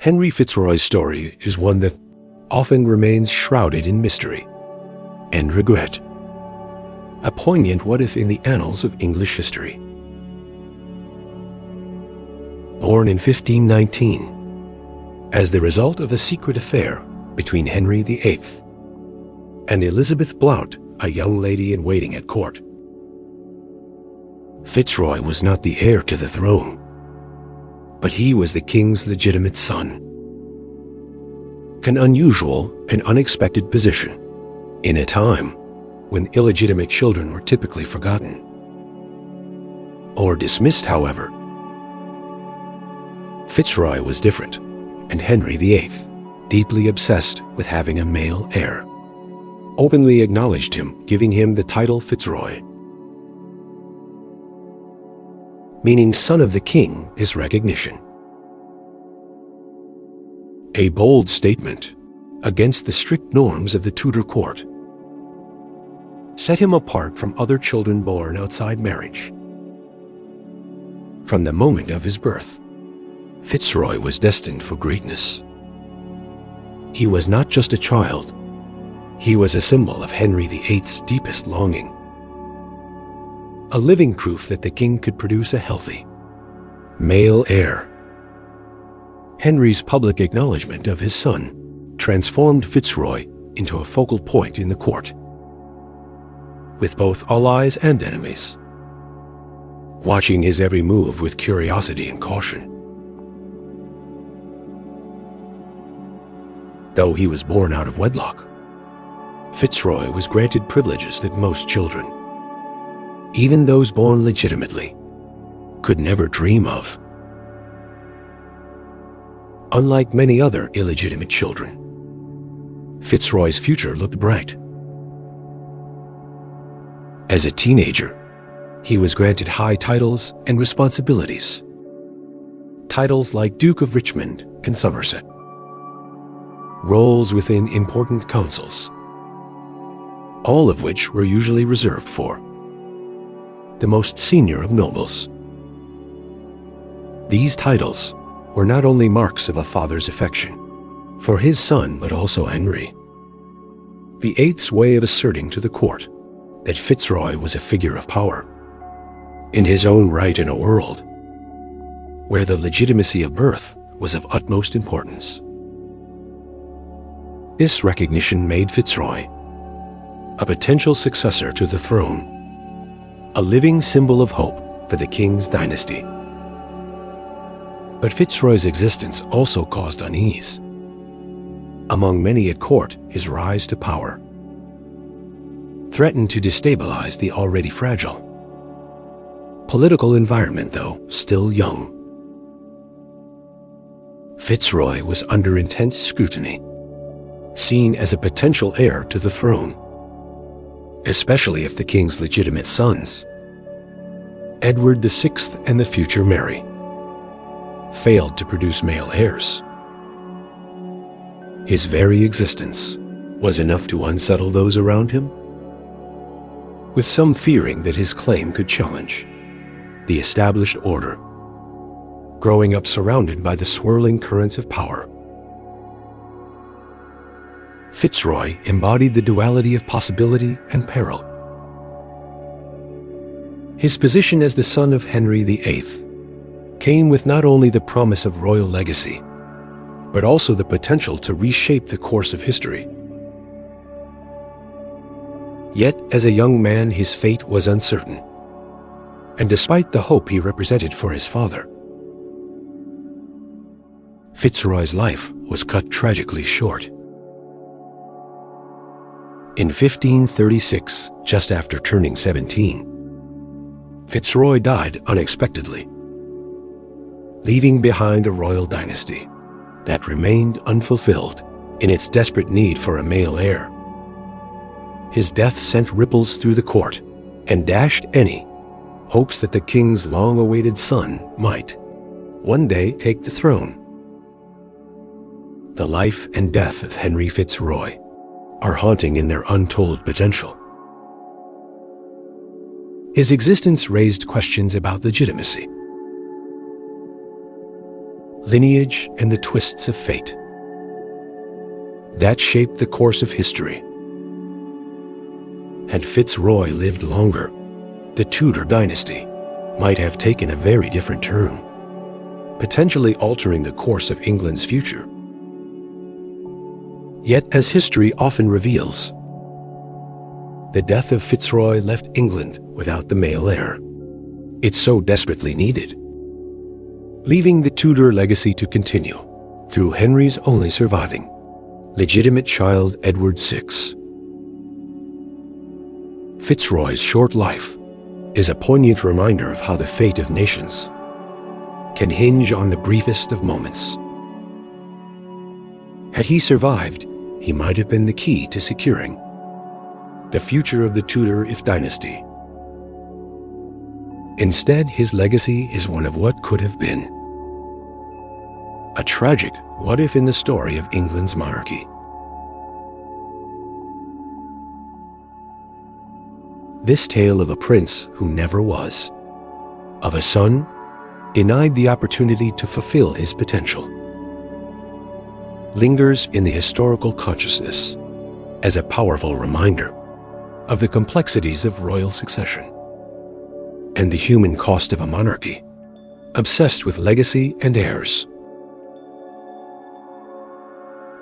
Henry FitzRoy's story is one that often remains shrouded in mystery and regret. A poignant what-if in the annals of English history. Born in 1519, as the result of a secret affair between Henry VIII and Elizabeth Blount, a young lady-in-waiting at court, FitzRoy was not the heir to the throne, but he was the king's legitimate son. An unusual and unexpected position in a time when illegitimate children were typically forgotten or dismissed, however. FitzRoy was different, and Henry VIII, deeply obsessed with having a male heir, openly acknowledged him, giving him the title FitzRoy, meaning son of the king is recognition. A bold statement against the strict norms of the Tudor court set him apart from other children born outside marriage. From the moment of his birth, FitzRoy was destined for greatness. He was not just a child, he was a symbol of Henry VIII's deepest longing. A living proof that the king could produce a healthy male heir. Henry's public acknowledgement of his son transformed FitzRoy into a focal point in the court, with both allies and enemies watching his every move with curiosity and caution. Though he was born out of wedlock, FitzRoy was granted privileges that most children, even those born legitimately, could never dream of. Unlike many other illegitimate children, FitzRoy's future looked bright. As a teenager, he was granted high titles and responsibilities. Titles like Duke of Richmond and Somerset, roles within important councils, all of which were usually reserved for the most senior of nobles. These titles were not only marks of a father's affection for his son, but also Henry VIII's way of asserting to the court that FitzRoy was a figure of power in his own right in a world where the legitimacy of birth was of utmost importance. This recognition made FitzRoy a potential successor to the throne, a living symbol of hope for the king's dynasty. But FitzRoy's existence also caused unease. Among many at court, his rise to power threatened to destabilize the already fragile political environment, though still young. FitzRoy was under intense scrutiny, seen as a potential heir to the throne, especially if the king's legitimate sons, Edward VI and the future Mary, failed to produce male heirs. His very existence was enough to unsettle those around him, with some fearing that his claim could challenge the established order, growing up surrounded by the swirling currents of power. FitzRoy embodied the duality of possibility and peril. His position as the son of Henry VIII came with not only the promise of royal legacy, but also the potential to reshape the course of history. Yet, as a young man, his fate was uncertain, and despite the hope he represented for his father, FitzRoy's life was cut tragically short. In 1536, just after turning 17, FitzRoy died unexpectedly, leaving behind a royal dynasty that remained unfulfilled in its desperate need for a male heir. His death sent ripples through the court and dashed any hopes that the king's long-awaited son might one day take the throne. The life and death of Henry FitzRoy are haunting in their untold potential. His existence raised questions about legitimacy. lineage, and the twists of fate that shaped the course of history. Had FitzRoy lived longer, the Tudor dynasty might have taken a very different turn, potentially altering the course of England's future. Yet, as history often reveals, the death of FitzRoy left England without the male heir it so desperately needed, leaving the Tudor legacy to continue through Henry's only surviving legitimate child, Edward VI. FitzRoy's short life is a poignant reminder of how the fate of nations can hinge on the briefest of moments. Had he survived, he might have been the key to securing the future of the Tudor dynasty. Instead, his legacy is one of what could have been. A tragic what-if in the story of England's monarchy. This tale of a prince who never was, of a son denied the opportunity to fulfill his potential, lingers in the historical consciousness as a powerful reminder of the complexities of royal succession and the human cost of a monarchy obsessed with legacy and heirs.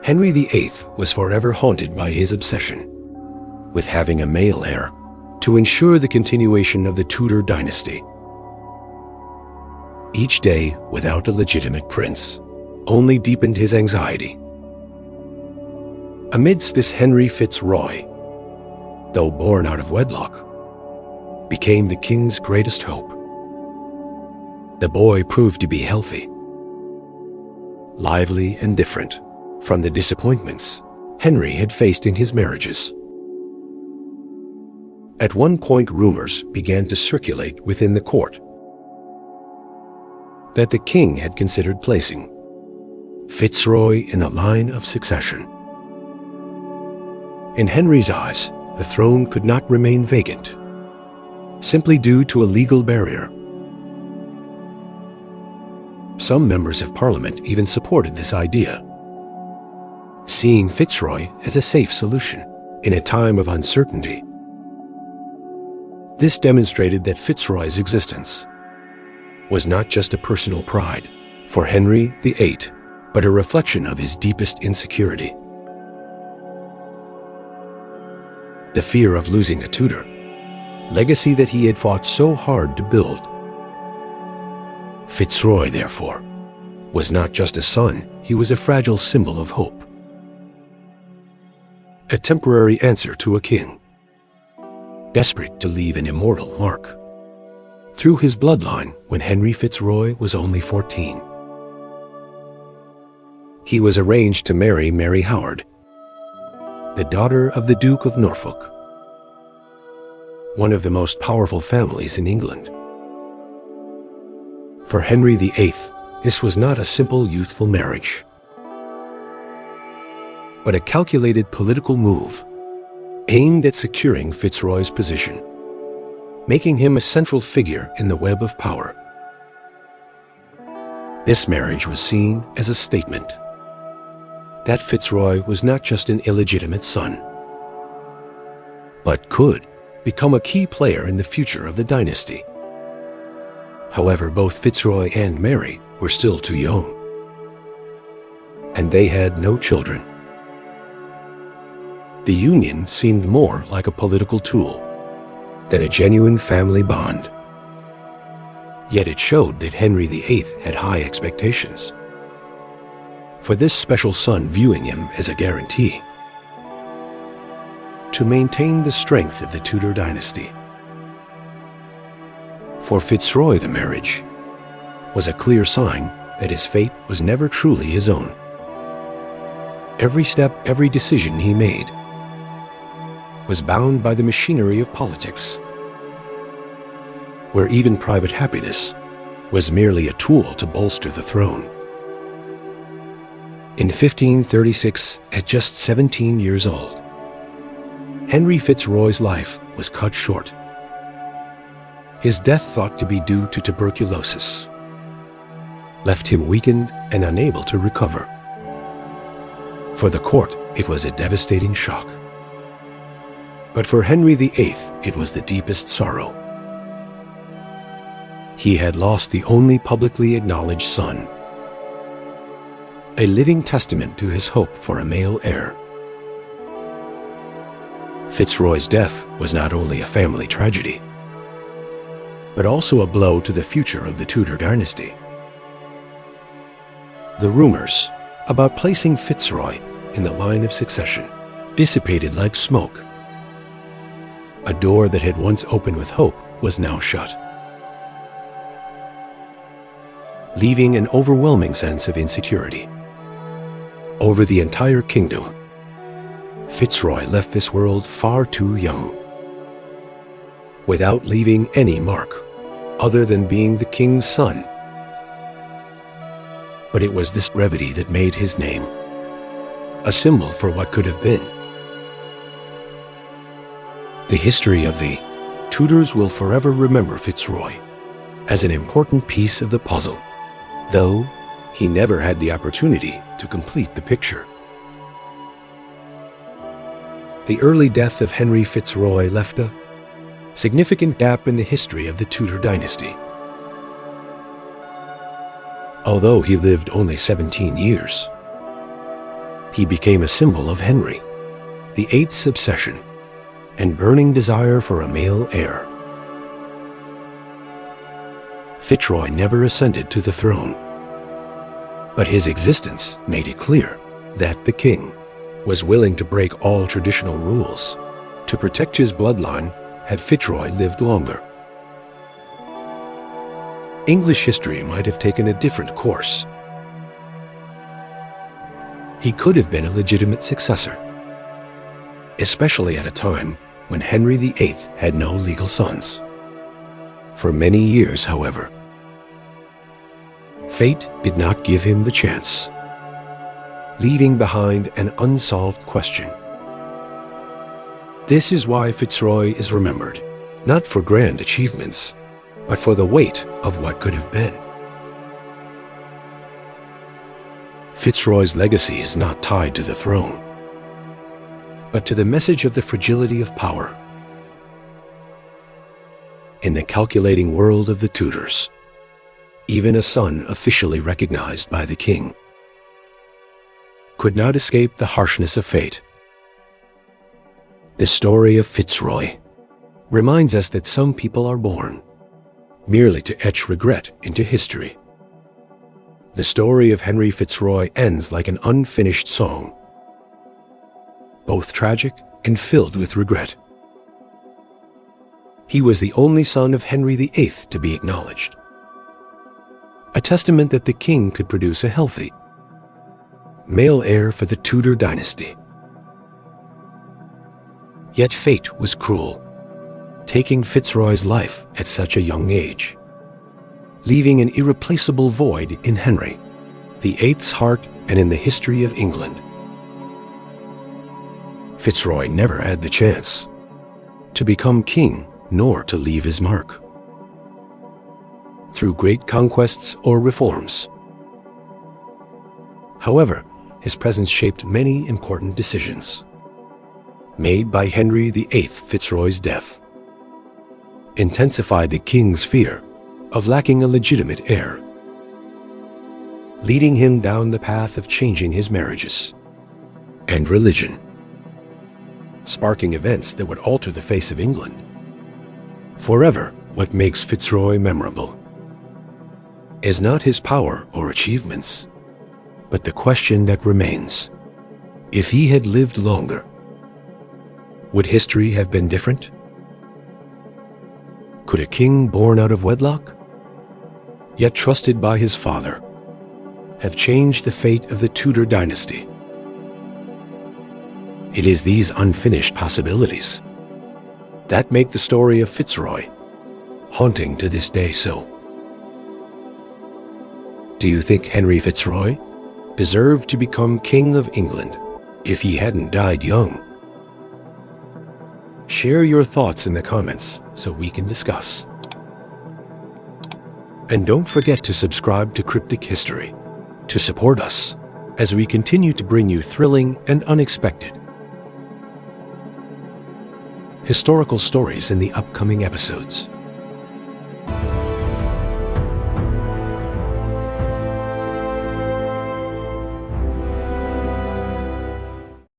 Henry VIII was forever haunted by his obsession with having a male heir to ensure the continuation of the Tudor dynasty. Each day without a legitimate prince only deepened his anxiety. Amidst this, Henry FitzRoy, though born out of wedlock, became the king's greatest hope. The boy proved to be healthy, lively and different from the disappointments Henry had faced in his marriages. At one point, rumors began to circulate within the court that the king had considered placing FitzRoy in the line of succession. In Henry's eyes, the throne could not remain vacant, simply due to a legal barrier. Some members of Parliament even supported this idea, seeing FitzRoy as a safe solution in a time of uncertainty. This demonstrated that FitzRoy's existence was not just a personal pride for Henry VIII, but a reflection of his deepest insecurity. The fear of losing the Tudor legacy that he had fought so hard to build. FitzRoy, therefore, was not just a son, he was a fragile symbol of hope. A temporary answer to a king, desperate to leave an immortal mark through his bloodline when Henry FitzRoy was only 14. He was arranged to marry Mary Howard, the daughter of the Duke of Norfolk, one of the most powerful families in England. For Henry VIII, this was not a simple youthful marriage, but a calculated political move aimed at securing FitzRoy's position, making him a central figure in the web of power. This marriage was seen as a statement that FitzRoy was not just an illegitimate son, but could become a key player in the future of the dynasty. However, both FitzRoy and Mary were still too young, and they had no children. The union seemed more like a political tool than a genuine family bond. Yet it showed that Henry VIII had high expectations for this special son, viewing him as a guarantee to maintain the strength of the Tudor dynasty. For FitzRoy, the marriage was a clear sign that his fate was never truly his own. Every step, every decision he made was bound by the machinery of politics, where even private happiness was merely a tool to bolster the throne. In 1536, at just 17 years old, Henry FitzRoy's life was cut short. His death thought to be due to tuberculosis left him weakened and unable to recover. For the court, it was a devastating shock. But for Henry VIII, it was the deepest sorrow. He had lost the only publicly acknowledged son, a living testament to his hope for a male heir. FitzRoy's death was not only a family tragedy, but also a blow to the future of the Tudor dynasty. The rumors about placing FitzRoy in the line of succession dissipated like smoke. A door that had once opened with hope was now shut, leaving an overwhelming sense of insecurity over the entire kingdom. FitzRoy left this world far too young, without leaving any mark other than being the king's son. But it was this brevity that made his name a symbol for what could have been. The history of the Tudors will forever remember FitzRoy as an important piece of the puzzle, though he never had the opportunity to complete the picture. The early death of Henry FitzRoy left a significant gap in the history of the Tudor dynasty. Although he lived only 17 years, he became a symbol of Henry VIII's obsession and burning desire for a male heir. FitzRoy never ascended to the throne, but his existence made it clear that the king was willing to break all traditional rules to protect his bloodline had FitzRoy lived longer. English history might have taken a different course. He could have been a legitimate successor, especially at a time when Henry VIII had no legal sons. For many years, however, fate did not give him the chance, leaving behind an unsolved question. This is why FitzRoy is remembered, not for grand achievements, but for the weight of what could have been. FitzRoy's legacy is not tied to the throne, but to the message of the fragility of power. In the calculating world of the Tudors, even a son officially recognized by the king could not escape the harshness of fate. The story of FitzRoy reminds us that some people are born merely to etch regret into history. The story of Henry FitzRoy ends like an unfinished song, both tragic and filled with regret. He was the only son of Henry VIII to be acknowledged, a testament that the king could produce a healthy male heir for the Tudor dynasty. Yet fate was cruel, taking FitzRoy's life at such a young age, leaving an irreplaceable void in Henry VIII's heart and in the history of England. FitzRoy never had the chance to become king nor to leave his mark through great conquests or reforms. However, his presence shaped many important decisions made by Henry VIII FitzRoy's death, intensified the king's fear of lacking a legitimate heir, leading him down the path of changing his marriages and religion, sparking events that would alter the face of England. Forever, what makes FitzRoy memorable is not his power or achievements, but the question that remains: if he had lived longer, would history have been different? Could a king born out of wedlock, yet trusted by his father, have changed the fate of the Tudor dynasty? It is these unfinished possibilities that make the story of FitzRoy haunting to this day. So, do you think Henry FitzRoy deserved to become King of England if he hadn't died young? Share your thoughts in the comments so we can discuss. And don't forget to subscribe to Cryptic History to support us as we continue to bring you thrilling and unexpected historical stories in the upcoming episodes.